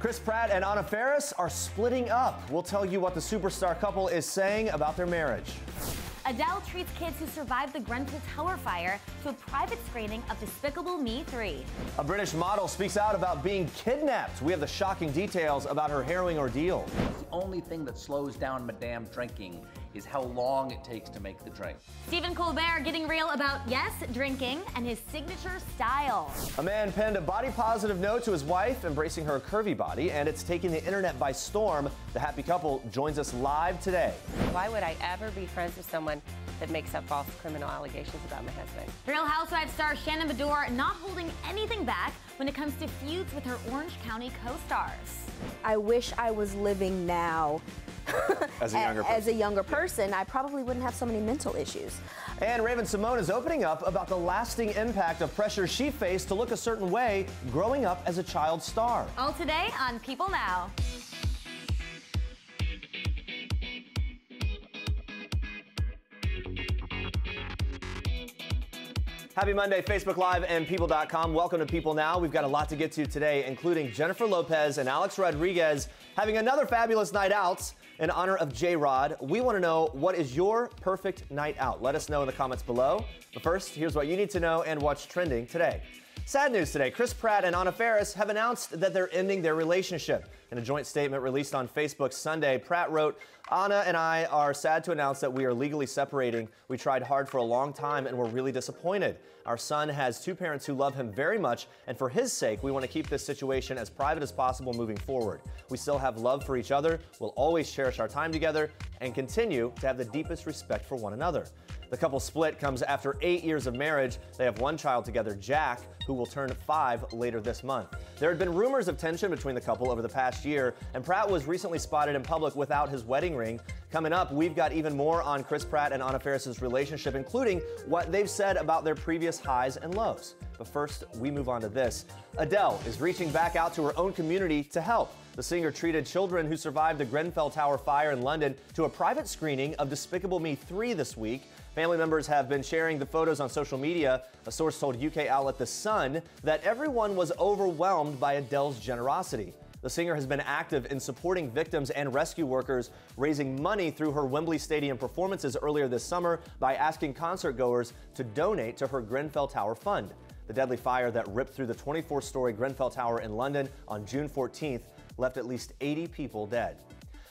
Chris Pratt and Anna Faris are splitting up. We'll tell you what the superstar couple is saying about their marriage. Adele treats kids who survived the Grenfell Tower fire to a private screening of Despicable Me 3. A British model speaks out about being kidnapped. We have the shocking details about her harrowing ordeal. The only thing that slows down Madame drinking is how long it takes to make the drink. Stephen Colbert getting real about, yes, drinking and his signature style. A man penned a body-positive note to his wife, embracing her curvy body, and it's taking the internet by storm. The happy couple joins us live today. Why would I ever be friends with someone that makes up false criminal allegations about my husband? Real Housewives star Shannon Beador not holding anything back when it comes to feuds with her Orange County co-stars. I wish I was living now. As a younger person. I probably wouldn't have so many mental issues. And Raven-Symoné is opening up about the lasting impact of pressure she faced to look a certain way growing up as a child star. All today on People Now. Happy Monday, Facebook Live and People.com. Welcome to People Now. We've got a lot to get to today, including Jennifer Lopez and Alex Rodriguez having another fabulous night out in honor of J-Rod. We want to know, what is your perfect night out? Let us know in the comments below. But first, here's what you need to know and what's trending today. Sad news today. Chris Pratt and Anna Faris have announced that they're ending their relationship. In a joint statement released on Facebook Sunday, Pratt wrote, "Anna and I are sad to announce that we are legally separating. We tried hard for a long time and we're really disappointed. Our son has two parents who love him very much, and for his sake, we want to keep this situation as private as possible moving forward. We still have love for each other. We'll always cherish our time together and continue to have the deepest respect for one another." The couple split comes after 8 years of marriage. They have one child together, Jack, who will turn 5 later this month. There had been rumors of tension between the couple over the past year, and Pratt was recently spotted in public without his wedding ring. Coming up, we've got even more on Chris Pratt and Anna Faris' relationship, including what they've said about their previous highs and lows. But first, we move on to this. Adele is reaching back out to her own community to help. The singer treated children who survived the Grenfell Tower fire in London to a private screening of Despicable Me 3 this week. Family members have been sharing the photos on social media. A source told UK outlet The Sun that everyone was overwhelmed by Adele's generosity. The singer has been active in supporting victims and rescue workers, raising money through her Wembley Stadium performances earlier this summer by asking concertgoers to donate to her Grenfell Tower fund. The deadly fire that ripped through the 24-story Grenfell Tower in London on June 14th left at least 80 people dead.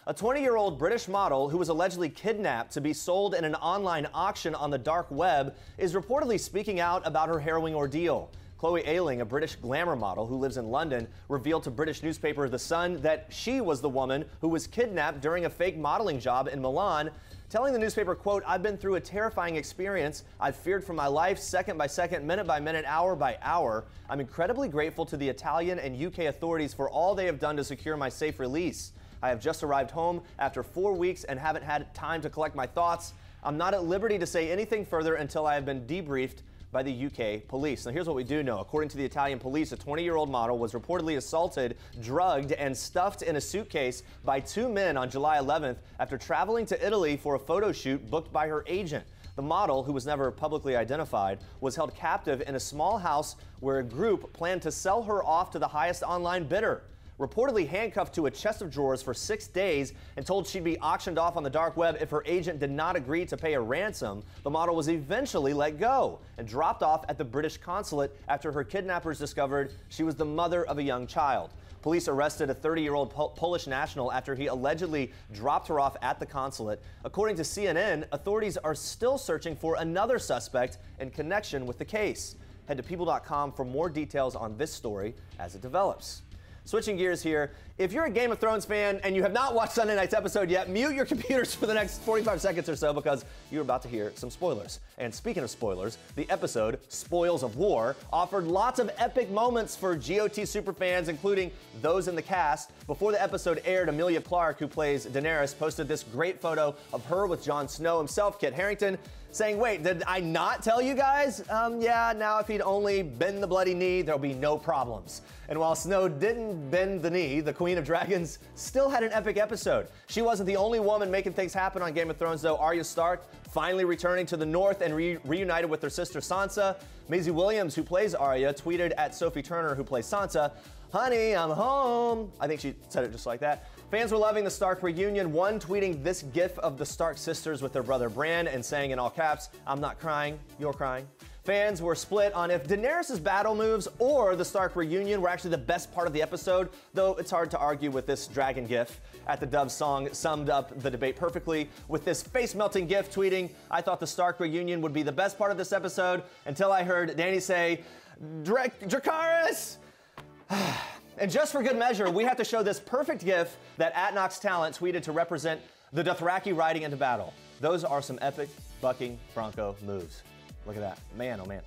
A 20-year-old British model who was allegedly kidnapped to be sold in an online auction on the dark web is reportedly speaking out about her harrowing ordeal. Chloe Ayling, a British glamour model who lives in London, revealed to British newspaper The Sun that she was the woman who was kidnapped during a fake modeling job in Milan, telling the newspaper, quote, "I've been through a terrifying experience. I've feared for my life second by second, minute by minute, hour by hour. I'm incredibly grateful to the Italian and UK authorities for all they have done to secure my safe release. I have just arrived home after 4 weeks and haven't had time to collect my thoughts. I'm not at liberty to say anything further until I have been debriefed by the UK police." Now, here's what we do know. According to the Italian police, a 20-year-old model was reportedly assaulted, drugged, and stuffed in a suitcase by 2 men on July 11th after traveling to Italy for a photo shoot booked by her agent. The model, who was never publicly identified, was held captive in a small house where a group planned to sell her off to the highest online bidder. Reportedly handcuffed to a chest of drawers for 6 days and told she'd be auctioned off on the dark web if her agent did not agree to pay a ransom, the model was eventually let go and dropped off at the British consulate after her kidnappers discovered she was the mother of a young child. Police arrested a 30-year-old Polish national after he allegedly dropped her off at the consulate. According to CNN, authorities are still searching for another suspect in connection with the case. Head to people.com for more details on this story as it develops. Switching gears here, if you're a Game of Thrones fan and you have not watched Sunday night's episode yet, mute your computers for the next 45 seconds or so because you're about to hear some spoilers. And speaking of spoilers, the episode, Spoils of War, offered lots of epic moments for GOT superfans, including those in the cast. Before the episode aired, Emilia Clarke, who plays Daenerys, posted this great photo of her with Jon Snow himself, Kit Harington, saying, "Wait, did I not tell you guys? Yeah, now if he'd only bend the bloody knee, there'll be no problems." And while Snow didn't bend the knee, the Queen of Dragons still had an epic episode. She wasn't the only woman making things happen on Game of Thrones, though. Arya Stark finally returning to the North and reunited with her sister Sansa. Maisie Williams, who plays Arya, tweeted at Sophie Turner, who plays Sansa, honey, I'm home. I think she said it just like that. Fans were loving the Stark reunion, one tweeting this gif of the Stark sisters with their brother Bran and saying in all caps, I'm not crying, you're crying. Fans were split on if Daenerys' battle moves or the Stark reunion were actually the best part of the episode, though it's hard to argue with this dragon gif. At the Dove song summed up the debate perfectly with this face-melting gif tweeting, I thought the Stark reunion would be the best part of this episode until I heard Danny say, Dracarys! And just for good measure, we have to show this perfect gif that @Nox Talent tweeted to represent the Dothraki riding into battle. Those are some epic bucking Bronco moves. Look at that. Man, oh man.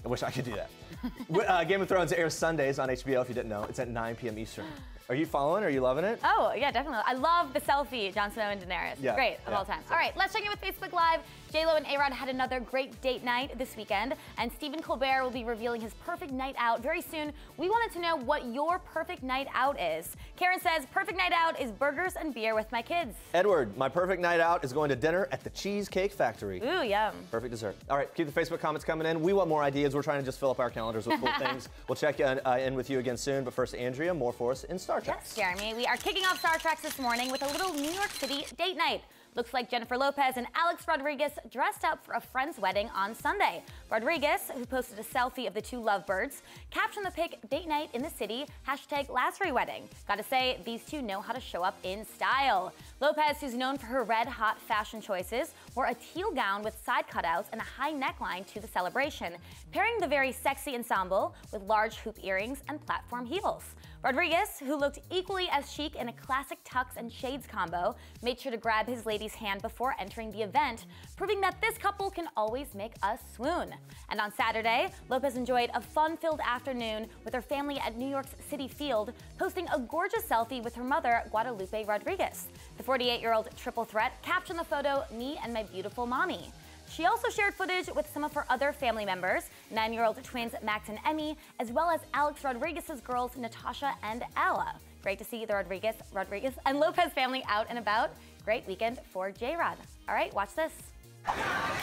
I wish I could do that. Game of Thrones airs Sundays on HBO, if you didn't know. It's at 9 p.m. Eastern. Are you following? Are you loving it? Oh, yeah, definitely. I love the selfie, Jon Snow and Daenerys. Yeah, great of all time. All right, let's check in with Facebook Live. JLo and A-Rod had another great date night this weekend, and Stephen Colbert will be revealing his perfect night out very soon. We wanted to know what your perfect night out is. Karen says, perfect night out is burgers and beer with my kids. Edward, my perfect night out is going to dinner at the Cheesecake Factory. Ooh, yum. Perfect dessert. All right, keep the Facebook comments coming in. We want more ideas. We're trying to just fill up our calendars with cool things. We'll check in with you again soon, but first, Andrea, more for us in Star Trek. Yes, Jeremy. We are kicking off Star Trek this morning with a little New York City date night. Looks like Jennifer Lopez and Alex Rodriguez dressed up for a friend's wedding on Sunday. Rodriguez, who posted a selfie of the two lovebirds, captioned the pic, date night in the city, #LastReWedding. Gotta say, these two know how to show up in style. Lopez, who's known for her red-hot fashion choices, wore a teal gown with side cutouts and a high neckline to the celebration, pairing the very sexy ensemble with large hoop earrings and platform heels. Rodriguez, who looked equally as chic in a classic tux and shades combo, made sure to grab his lady's hand before entering the event, proving that this couple can always make us swoon. And on Saturday, Lopez enjoyed a fun-filled afternoon with her family at New York's Citi Field, posting a gorgeous selfie with her mother, Guadalupe Rodriguez. The 48-year-old triple threat captioned the photo, "Me and my beautiful mommy." She also shared footage with some of her other family members, 9-year-old twins Max and Emmy, as well as Alex Rodriguez's girls Natasha and Ella. Great to see the Rodriguez and Lopez family out and about. Great weekend for J-Rod. All right, watch this.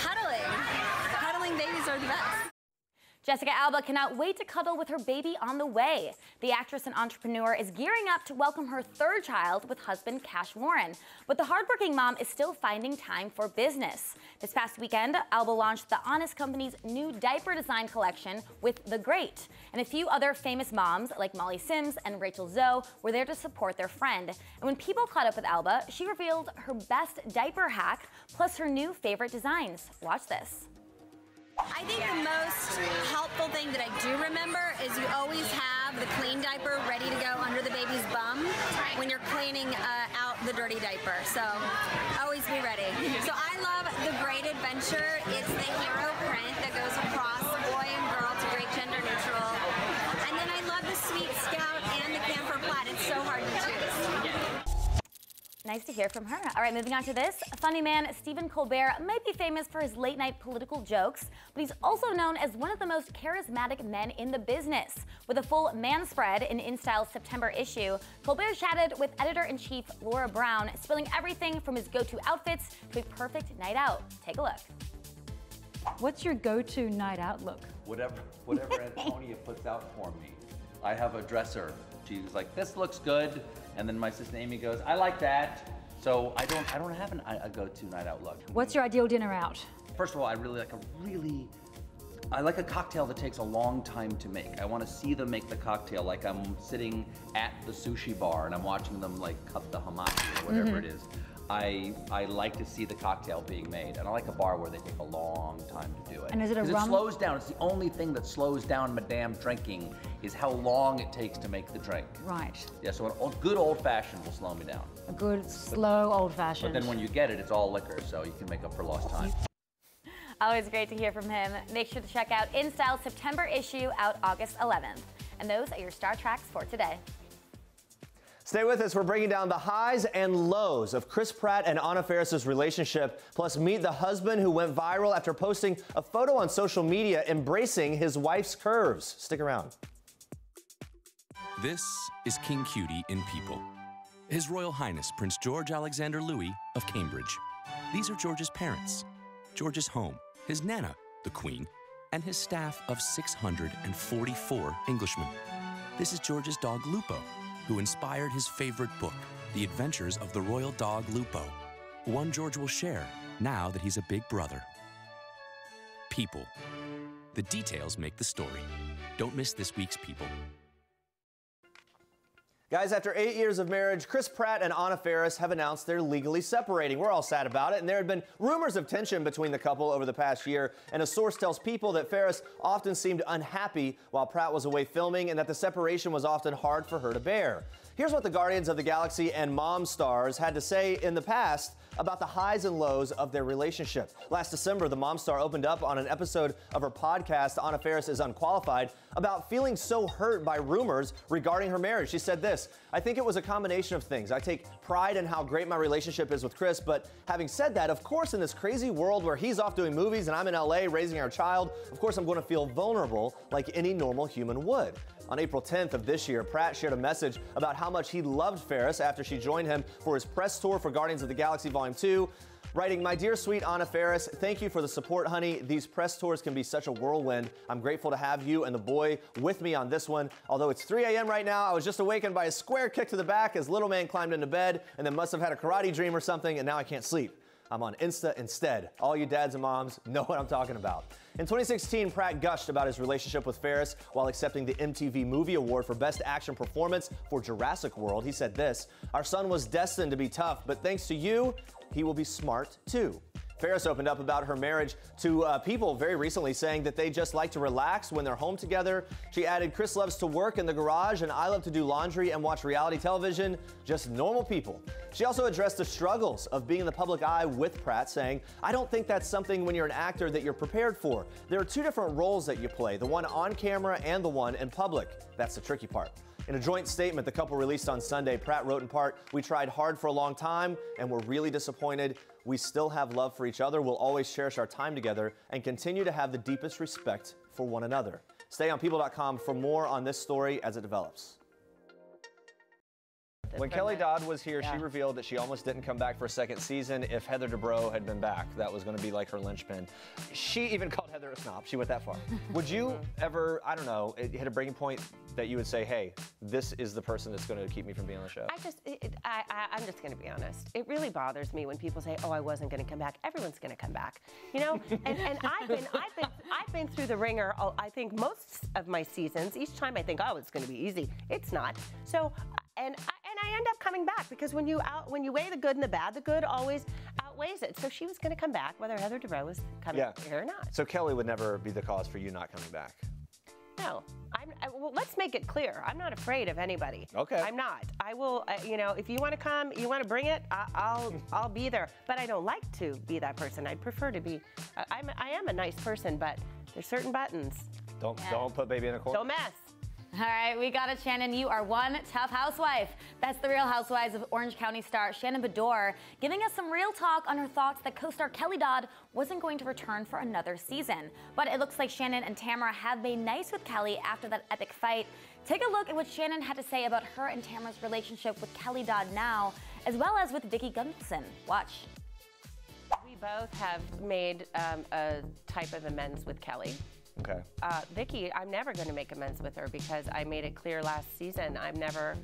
Cuddling babies are the best. Jessica Alba cannot wait to cuddle with her baby on the way. The actress and entrepreneur is gearing up to welcome her third child with husband Cash Warren. But the hardworking mom is still finding time for business. This past weekend, Alba launched the Honest Company's new diaper design collection with The Great. And a few other famous moms like Molly Sims and Rachel Zoe were there to support their friend. And when people caught up with Alba, she revealed her best diaper hack plus her new favorite designs. Watch this. I think the most helpful thing that I do remember is you always have the clean diaper ready to go under the baby's bum when you're cleaning out the dirty diaper. So always be ready. So I love the Great Adventure. It's the hero print that goes across boy and girl to great gender neutral. And then I love the Sweet Scout and the Camphor Plaid. It's so hard to choose. Nice to hear from her. All right, moving on to this. Funny man Stephen Colbert might be famous for his late-night political jokes, but he's also known as one of the most charismatic men in the business. With a full man spread in InStyle's September issue, Colbert chatted with editor-in-chief Laura Brown, spilling everything from his go-to outfits to a perfect night out. Take a look. What's your go-to night out look? Whatever Antonia puts out for me. I have a dresser. She's like, this looks good. And then my sister Amy goes, I like that. So I don't have a go-to night out look. What's your ideal dinner out? First of all, I like a cocktail that takes a long time to make. I want to see them make the cocktail like I'm sitting at the sushi bar and I'm watching them like cut the hamachi or whatever it is. I like to see the cocktail being made, and I like a bar where they take a long time to do it. And is it a rum? It slows down. It's the only thing that slows down madame drinking is how long it takes to make the drink. Right. Yeah, so a good old-fashioned will slow me down. A good, slow, old-fashioned. But then when you get it, it's all liquor, so you can make up for lost time. Always great to hear from him. Make sure to check out InStyle's September issue out August 11th. And those are your Star Treks for today. Stay with us. We're breaking down the highs and lows of Chris Pratt and Anna Faris' relationship. Plus, meet the husband who went viral after posting a photo on social media embracing his wife's curves. Stick around. This is King Cutie in People. His Royal Highness Prince George Alexander Louis of Cambridge. These are George's parents, George's home, his Nana, the Queen, and his staff of 644 Englishmen. This is George's dog Lupo, who inspired his favorite book, The Adventures of the Royal Dog Lupo, one George will share now that he's a big brother. People. The details make the story. Don't miss this week's People. Guys, after 8 years of marriage, Chris Pratt and Anna Faris have announced they're legally separating. We're all sad about it, and there had been rumors of tension between the couple over the past year, and a source tells People that Faris often seemed unhappy while Pratt was away filming and that the separation was often hard for her to bear. Here's what the Guardians of the Galaxy and Mom stars had to say in the past about the highs and lows of their relationship. Last December, the Mom star opened up on an episode of her podcast, Anna Faris is Unqualified, about feeling so hurt by rumors regarding her marriage. She said this, "I think it was a combination of things. I take pride in how great my relationship is with Chris, but having said that, of course, in this crazy world where he's off doing movies and I'm in LA raising our child, of course I'm going to feel vulnerable like any normal human would." On April 10th of this year, Pratt shared a message about how much he loved Faris after she joined him for his press tour for Guardians of the Galaxy Volume 2, writing, "My dear sweet Anna Faris, thank you for the support, honey. These press tours can be such a whirlwind. I'm grateful to have you and the boy with me on this one. Although it's 3 a.m. right now, I was just awakened by a square kick to the back as little man climbed into bed and then must have had a karate dream or something, and now I can't sleep. I'm on Insta instead. All you dads and moms know what I'm talking about." In 2016, Pratt gushed about his relationship with Faris while accepting the MTV Movie Award for Best Action Performance for Jurassic World. He said this, "Our son was destined to be tough, but thanks to you, he will be smart too." Faris opened up about her marriage to People very recently, saying that they just like to relax when they're home together. She added, "Chris loves to work in the garage and I love to do laundry and watch reality television. Just normal people." She also addressed the struggles of being in the public eye with Pratt, saying, "I don't think that's something when you're an actor that you're prepared for. There are two different roles that you play, the one on camera and the one in public. That's the tricky part." In a joint statement the couple released on Sunday, Pratt wrote in part, "We tried hard for a long time and we're really disappointed. We still have love for each other. We'll always cherish our time together and continue to have the deepest respect for one another." Stay on People.com for more on this story as it develops. When Kelly Dodd was here, she revealed that she almost didn't come back for a second season if Heather Dubrow had been back. That was going to be like her linchpin. She even called Heather a snob. She went that far. Would you ever, I don't know, hit a breaking point that you would say, hey, this is the person that's going to keep me from being on the show? I'm just going to be honest. It really bothers me when people say, "Oh, I wasn't going to come back." Everyone's going to come back, you know. and I've been through the ringer. I think most of my seasons. Each time I think, "Oh, it's going to be easy." It's not. So, and I end up coming back because when you weigh the good and the bad, the good always outweighs it. So she was going to come back, whether Heather Dubrow was coming here or not. So Kelly would never be the cause for you not coming back. No, well, let's make it clear. I'm not afraid of anybody. Okay. I'm not. I will, you know, if you want to come, you want to bring it, I'll be there. But I don't like to be that person. I'd prefer to be, I am a nice person, but there's certain buttons. Don't put baby in a corner. Don't mess. All right, we got it, Shannon. You are one tough housewife. That's the Real Housewives of Orange County star Shannon Beador giving us some real talk on her thoughts that co-star Kelly Dodd wasn't going to return for another season. But it looks like Shannon and Tamara have been nice with Kelly after that epic fight. Take a look at what Shannon had to say about her and Tamara's relationship with Kelly Dodd now, as well as with Vicki Gunvalson. Watch. We both have made a type of amends with Kelly. Okay. Vicki, I'm never going to make amends with her because I made it clear last season I'm never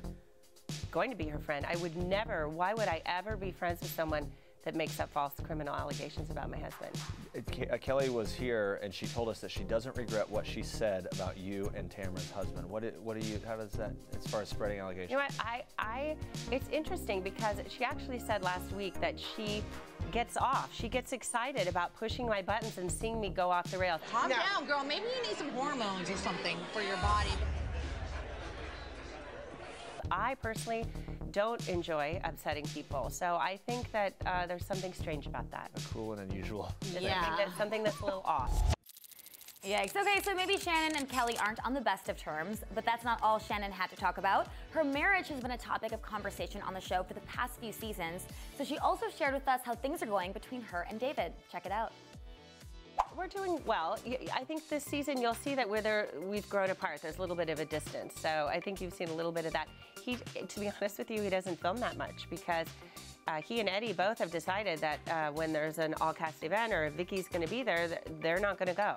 going to be her friend. I would never, why would I ever be friends with someone that makes up false criminal allegations about my husband? Kelly was here and she told us that she doesn't regret what she said about you and Tamara's husband. How does that, as far as spreading allegations? You know what, it's interesting because she actually said last week that she gets off. She gets excited about pushing my buttons and seeing me go off the rails. Calm down, girl. Maybe you need some hormones or something for your body. I personally don't enjoy upsetting people, so I think that there's something strange about that. Cruel and unusual. Yeah. I think that's something that's a little off. Yikes. Okay, so maybe Shannon and Kelly aren't on the best of terms, but that's not all Shannon had to talk about. Her marriage has been a topic of conversation on the show for the past few seasons, so she also shared with us how things are going between her and David. Check it out. We're doing well. I think this season you'll see that we've grown apart. There's a little bit of a distance, so I think you've seen a little bit of that. To be honest with you, he doesn't film that much because he and Eddie both have decided that when there's an all-cast event or if Vicky's going to be there, they're not going to go.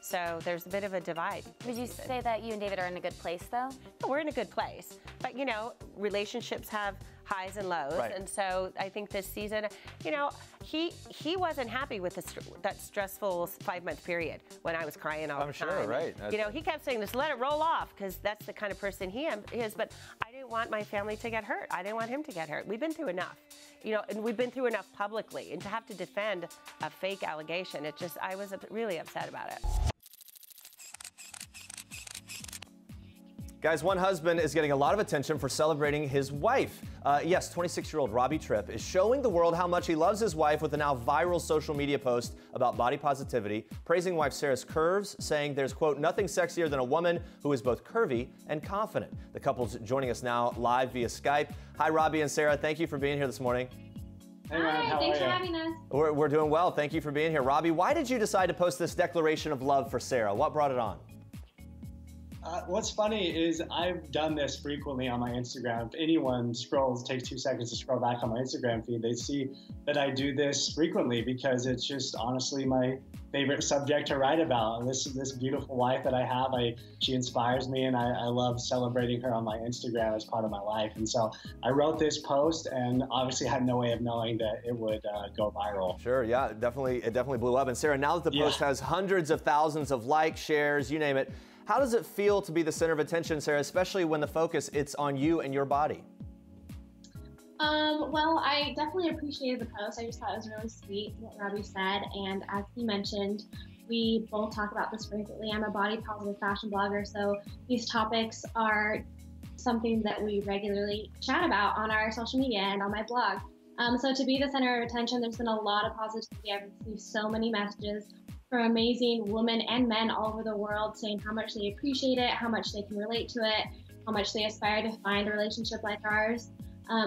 So there's a bit of a divide. Would you say that you and David are in a good place, though? We're in a good place. But, you know, relationships have highs and lows. Right. And so I think this season, you know, he wasn't happy with that stressful 5-month period when I was crying all the time. I'm sure, right. You know, he kept saying, just let it roll off, because that's the kind of person he is. But I didn't want my family to get hurt. I didn't want him to get hurt. We've been through enough. You know, and we've been through enough publicly. And to have to defend a fake allegation, I was really upset about it. Guys, one husband is getting a lot of attention for celebrating his wife. Yes, 26-year-old Robbie Tripp is showing the world how much he loves his wife with a now viral social media post about body positivity, praising wife Sarah's curves, saying there's, quote, nothing sexier than a woman who is both curvy and confident. The couple's joining us now live via Skype. Hi, Robbie and Sarah. Thank you for being here this morning. Hey, man, Hi, thanks for having us. We're doing well. Thank you for being here. Robbie, why did you decide to post this declaration of love for Sarah? What brought it on? What's funny is I've done this frequently on my Instagram. If anyone takes 2 seconds to scroll back on my Instagram feed, they see that I do this frequently because it's just honestly my favorite subject to write about. This beautiful wife that I have, she inspires me, and I love celebrating her on my Instagram as part of my life. And so I wrote this post, and obviously had no way of knowing that it would go viral. Sure, yeah, it definitely blew up. And Sarah, now that the post has hundreds of thousands of likes, shares, you name it, how does it feel to be the center of attention, Sarah, especially when the focus it's on you and your body? Well, I definitely appreciated the post. I just thought it was really sweet what Robbie said. And as he mentioned, we both talk about this frequently. I'm a body positive fashion blogger, so these topics are something that we regularly chat about on our social media and on my blog. So to be the center of attention, there's been a lot of positivity. I've received so many messages from amazing women and men all over the world saying how much they appreciate it, how much they can relate to it, how much they aspire to find a relationship like ours.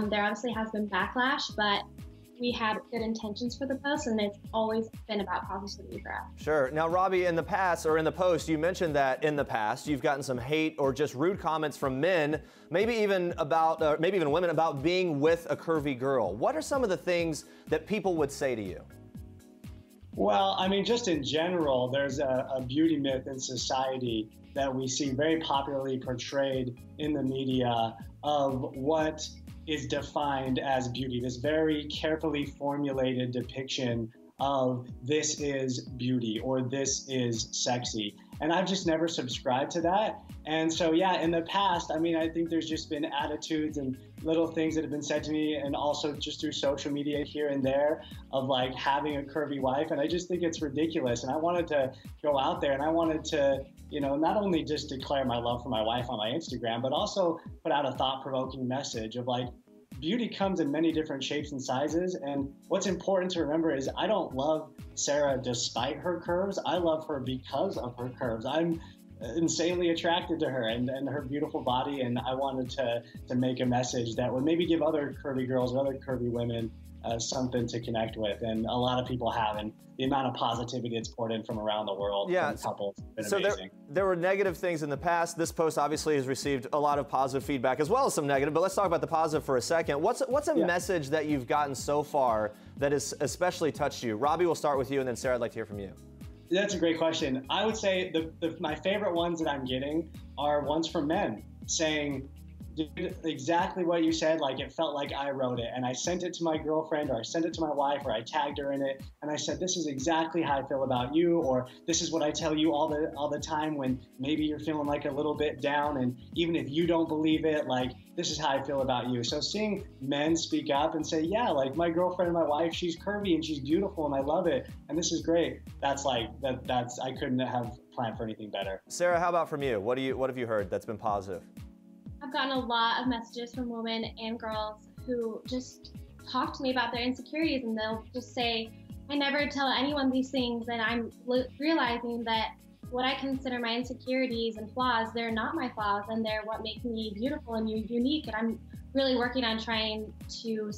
There obviously has been backlash, but we had good intentions for the post, and it's always been about positivity for us. Sure. Now, Robbie, in the past, or in the post, you mentioned that in the past you've gotten some hate or just rude comments from men, maybe even women, about being with a curvy girl. What are some of the things that people would say to you? Well, I mean, just in general, there's a beauty myth in society that we see very popularly portrayed in the media of what is defined as beauty, this very carefully formulated depiction of this is beauty or this is sexy. And I've just never subscribed to that. And so, yeah, in the past, I mean, I think there's just been attitudes and little things that have been said to me, and also just through social media here and there, of like having a curvy wife. And I just think it's ridiculous. And I wanted to go out there and I wanted to, you know, not only just declare my love for my wife on my Instagram, but also put out a thought-provoking message of like, beauty comes in many different shapes and sizes. And what's important to remember is I don't love Sarah despite her curves. I love her because of her curves. I'm insanely attracted to her and her beautiful body. And I wanted to make a message that would maybe give other curvy girls or other curvy women something to connect with. And a lot of people have. And the amount of positivity that's poured in from around the world from couples has been amazing. There were negative things in the past. This post obviously has received a lot of positive feedback as well as some negative, but let's talk about the positive for a second. What's a message that you've gotten so far that has especially touched you? Robbie, we'll start with you, and then Sarah, I'd like to hear from you. That's a great question. I would say my favorite ones that I'm getting are ones from men saying, dude, exactly what you said, like it felt like I wrote it. And I sent it to my girlfriend, or I sent it to my wife, or I tagged her in it. And I said, this is exactly how I feel about you, or this is what I tell you all the time when maybe you're feeling like a little bit down. And even if you don't believe it, like, this is how I feel about you. So seeing men speak up and say, yeah, like my girlfriend and my wife, she's curvy and she's beautiful and I love it. And this is great. That's I couldn't have planned for anything better. Sarah, how about from you? What have you heard that's been positive? I've gotten a lot of messages from women and girls who just talk to me about their insecurities, and they'll just say, I never tell anyone these things, and I'm realizing that what I consider my insecurities and flaws, they're not my flaws, and they're what make me beautiful and unique. And I'm really working on trying to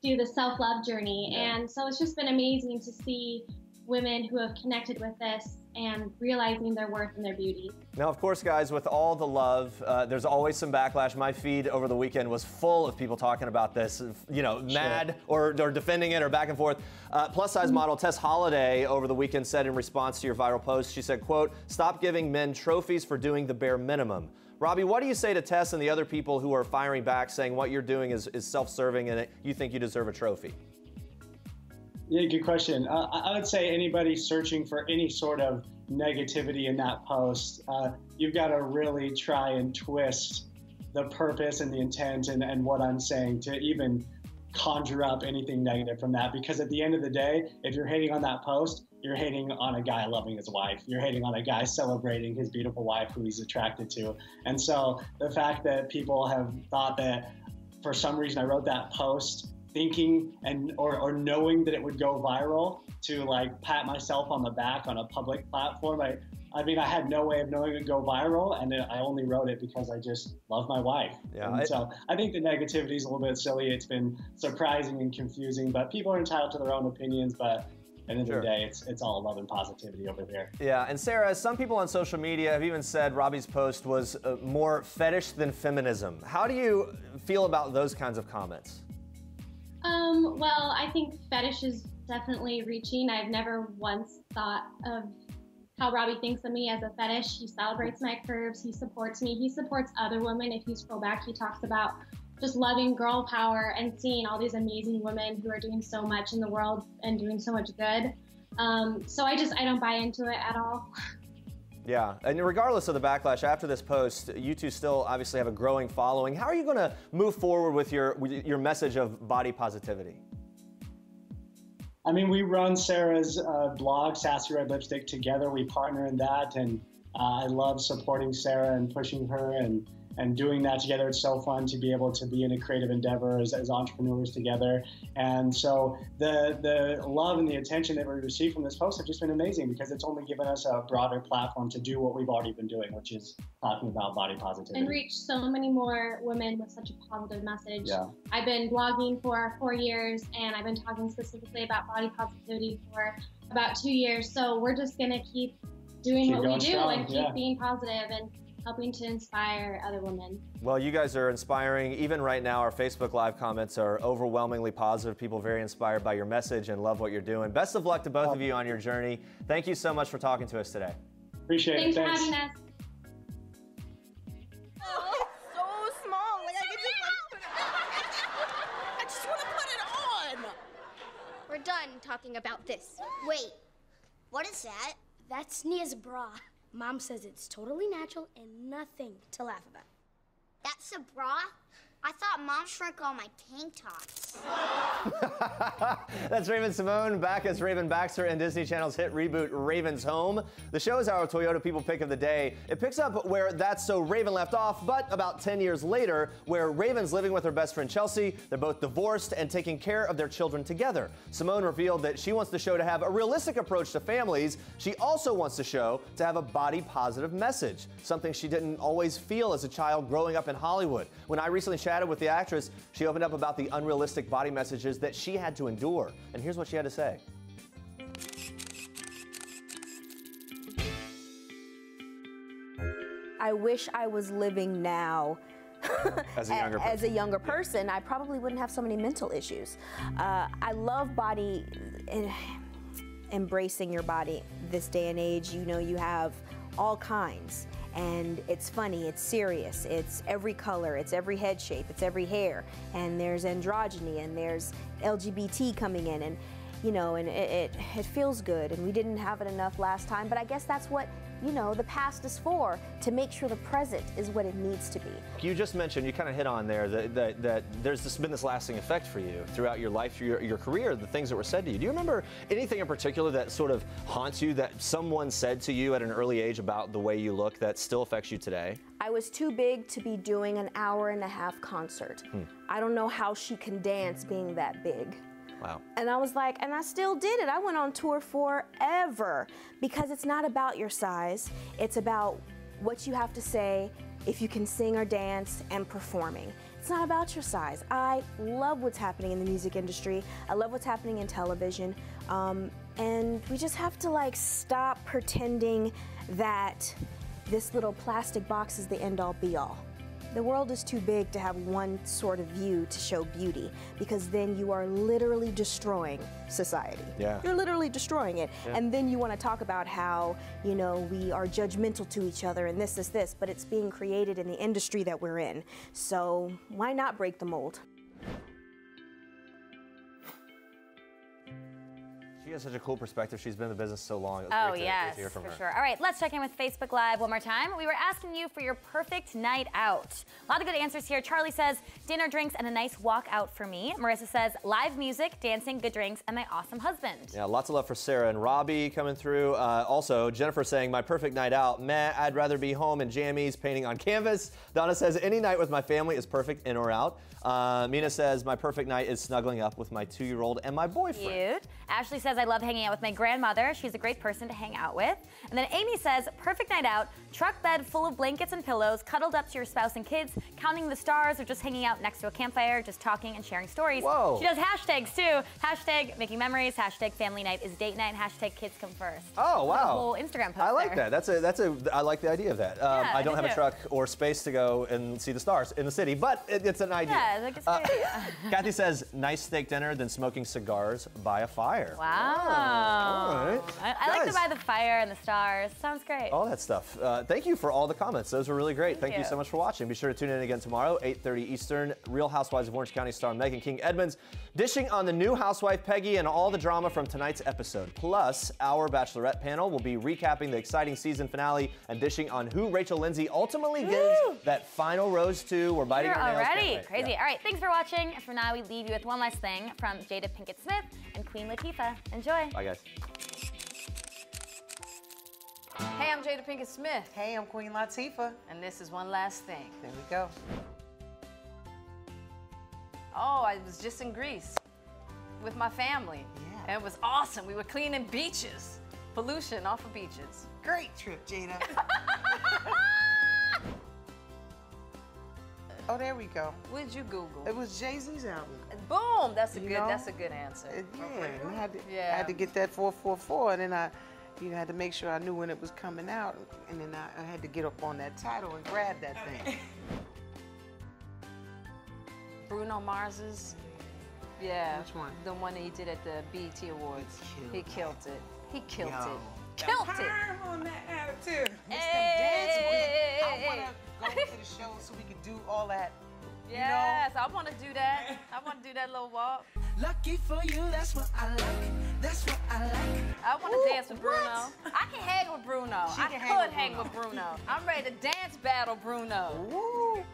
do the self-love journey. And so it's just been amazing to see women who have connected with this and realizing their worth and their beauty. Now, of course, guys, with all the love, there's always some backlash. My feed over the weekend was full of people talking about this, you know, mad or defending it or back and forth. Plus-size model Tess Holliday over the weekend said in response to your viral post, she said, quote, "Stop giving men trophies for doing the bare minimum." Robbie, what do you say to Tess and the other people who are firing back saying what you're doing is self-serving and you think you deserve a trophy? Yeah, good question. I would say anybody searching for any sort of negativity in that post, you've got to really try and twist the purpose and the intent and what I'm saying to even conjure up anything negative from that. Because at the end of the day, if you're hating on that post, you're hating on a guy loving his wife. You're hating on a guy celebrating his beautiful wife who he's attracted to. And so the fact that people have thought that for some reason I wrote that post thinking or knowing that it would go viral to like pat myself on the back on a public platform. I mean, I had no way of knowing it would go viral, and I only wrote it because I just love my wife. Yeah, so I think the negativity is a little bit silly. It's been surprising and confusing, but people are entitled to their own opinions. But at the end of the day, it's all love and positivity over there. Yeah, and Sarah, some people on social media have even said Robbie's post was more fetish than feminism. How do you feel about those kinds of comments? Well, I think fetish is definitely reaching. I've never once thought of how Robbie thinks of me as a fetish. He celebrates my curves. He supports me. He supports other women. If you scroll back, he talks about just loving girl power and seeing all these amazing women who are doing so much in the world and doing so much good. So I don't buy into it at all. Yeah, and regardless of the backlash after this post, you two still obviously have a growing following. How are you going to move forward with your message of body positivity? I mean, we run Sarah's blog, Sassy Red Lipstick, together. We partner in that, and I love supporting Sarah and pushing her and doing that together. It's so fun to be able to be in a creative endeavor as entrepreneurs together. And so the love and the attention that we received from this post have just been amazing because it's only given us a broader platform to do what we've already been doing, which is talking about body positivity. And reach so many more women with such a positive message. Yeah. I've been blogging for 4 years, and I've been talking specifically about body positivity for about 2 years. So we're just gonna keep doing what we do and keep being positive and helping to inspire other women. Well, you guys are inspiring. Even right now, our Facebook Live comments are overwhelmingly positive. People very inspired by your message and love what you're doing. Best of luck to both of you on your journey. Thank you so much for talking to us today. Appreciate it. Thanks for having us. Oh, it's so small. Like I just want to put it on. We're done talking about this. Wait, what is that? That's Nia's bra. Mom says it's totally natural and nothing to laugh about. That's a bra? I thought Mom shrunk all my tank tops. That's Raven-Symoné back as Raven Baxter in Disney Channel's hit reboot Raven's Home. The show is our Toyota People Pick of the Day. It picks up where That's So Raven left off, but about 10 years later, where Raven's living with her best friend Chelsea. They're both divorced and taking care of their children together. Symoné revealed that she wants the show to have a realistic approach to families. She also wants the show to have a body-positive message, something she didn't always feel as a child growing up in Hollywood. When I recently chatted with the actress, she opened up about the unrealistic body messages that she had to endure. And here's what she had to say. I wish I was living now as a younger person. I probably wouldn't have so many mental issues. I love embracing your body this day and age. You know, you have all kinds. And it's funny, it's serious, it's every color, it's every head shape, it's every hair. And there's androgyny and there's LGBT coming in, and you know, and it feels good. And we didn't have it enough last time, but I guess that's what, you know, the past is for, to make sure the present is what it needs to be. You just mentioned, you kind of hit on there, that there's been this lasting effect for you throughout your life, your career, the things that were said to you. Do you remember anything in particular that sort of haunts you, that someone said to you at an early age about the way you look that still affects you today? I was too big to be doing an 1.5-hour concert. I don't know how she can dance being that big. Wow. And I was like, and I still did it. I went on tour forever because it's not about your size. It's about what you have to say, if you can sing or dance, and performing. it's not about your size. I love what's happening in the music industry. I love what's happening in television. And we just have to like stop pretending that this little plastic box is the end-all be-all. The world is too big to have one sort of view to show beauty, because then you are literally destroying society. Yeah. You're literally destroying it. Yeah. And then you want to talk about how, you know, we are judgmental to each other and this, but it's being created in the industry that we're in. So why not break the mold? She has such a cool perspective. She's been in the business so long. It was Oh, great to yes, hear from for her. sure. All right, let's check in with Facebook Live one more time. We were asking you for your perfect night out. A lot of good answers here. Charlie says, dinner, drinks, and a nice walk out for me. Marissa says, live music, dancing, good drinks, and my awesome husband. Yeah, lots of love for Sarah and Robbie coming through. Also, Jennifer saying, my perfect night out. Meh, I'd rather be home in jammies, painting on canvas. Donna says, any night with my family is perfect, in or out. Mina says, my perfect night is snuggling up with my 2-year-old and my boyfriend. Cute. Ashley says, I love hanging out with my grandmother. She's a great person to hang out with. And then Amy says, perfect night out, truck bed full of blankets and pillows, cuddled up to your spouse and kids, counting the stars, or just hanging out next to a campfire, just talking and sharing stories. Whoa. She does hashtags too. Hashtag making memories, hashtag family night is date night, hashtag kids come first. Oh, wow. A whole Instagram post I like there. that. I like the idea of that. I don't I have do a too. truck or space to go and see the stars in the city, but it's an idea. Yeah, like it's a good idea. Kathy says, nice steak dinner, then smoking cigars by a fire. Wow. All right. I like to Guys. buy the fire and the stars. Sounds great. All that stuff. Thank you for all the comments. Those were really great. Thank you you. so much for watching. Be sure to tune in again tomorrow, 8:30 Eastern. Real Housewives of Orange County star Megan King Edmonds dishing on the new housewife Peggy and all the drama from tonight's episode. Plus, our Bachelorette panel will be recapping the exciting season finale and dishing on who Rachel Lindsay ultimately gives that final rose to. We're biting You're our nails. already Can't wait. crazy. Yeah. All right, thanks for watching. And for now, we leave you with one last thing from Jada Pinkett Smith and Queen Latifah. Enjoy. Bye, guys. Hey, I'm Jada Pinkett Smith. Hey, I'm Queen Latifah. And this is one last thing. There we go. Oh, I was just in Greece with my family. Yeah. And it was awesome. We were cleaning beaches. Pollution off of beaches. Great trip, Jada. Oh, there we go. What did you Google? It was Jay-Z's album. Boom! That's a You good. know? That's a good answer. Yeah, I had to get that 444, and then I had to make sure I knew when it was coming out, and then I had to get up on that title and grab that thing. Bruno Mars's. Yeah. Which one? The one that he did at the BET Awards. He killed it. He killed Yo. it. Killed it. on that attitude. Hey. I want to go to the show so we could do all that. Yes, I want to do that. I want to do that little walk. Lucky for you, that's what I like. That's what I like. I want to dance with Bruno. I can hang with Bruno. She I can could hang with hang with Bruno. I'm ready to dance battle Bruno. Woo.